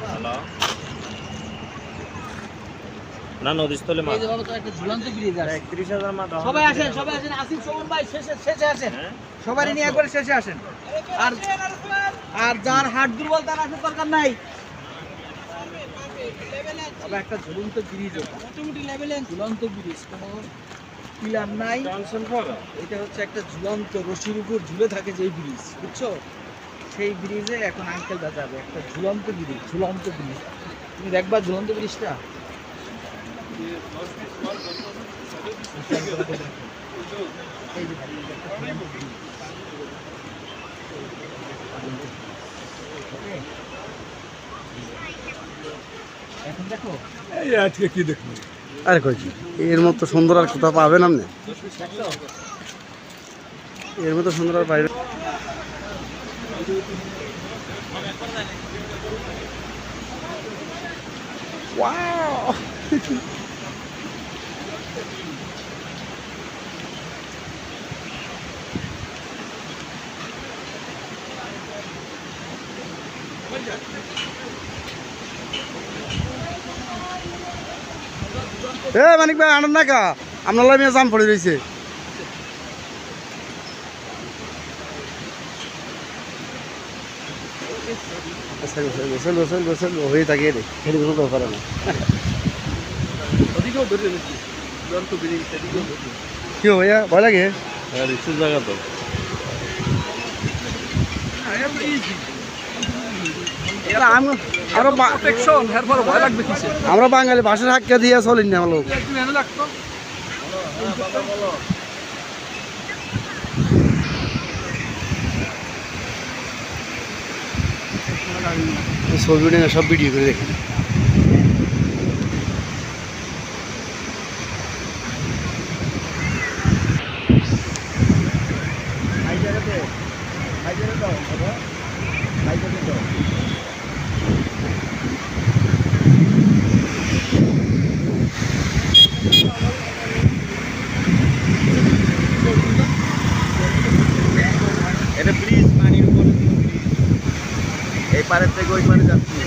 hello না নদীস্থলে মাছ একটা ঝুলন্ত ব্রিজ আছে ৩১,০০০ মাছ সবাই আসেন আসিফ সুমন ভাই শেষে আসেন সবাই নিয়ে একবার শেষে আসেন আর আর যার হাট দুর্বল তার আসার দরকার নাই তবে একটা ঝুলন্ত ব্রিজ মোটামুটি লেভেলে ঝুলন্ত ব্রিজ কোনো পিলার নাই এটা হচ্ছে একটা ঝুলন্ত রশির উপর ঝুলে থাকে যেই ব্রিজ বুঝছো সেই ব্রিজে এখন আঙ্কেল যাবে একটা ঝুলন্ত ব্রিজ তুমি দেখবা ঝুলন্ত ব্রিজটা এখন দেখো এই আজকে কি দেখবো আরে কই এর মতো সুন্দর আর কোথাও পাবেন আপনি এর মতো সুন্দর আর পাইবেন ওয়াও এ মানিক ভাই আনন্দ না কা আপনার মেয়ে জাম পড়ে রয়েছে হয়ে থাকে রে খেলে কোনো পারে না কি ভাইয়া ভয় লাগে জায়গা তো আমরা বাঙালি ভাষার হাক্কা দিয়ে চলিন না আমার লোক ছবি সব ভিডিও করে দেখি এটা ব্রিজ পানির উপরে এই পারের থেকে ওই পারে যাচ্ছে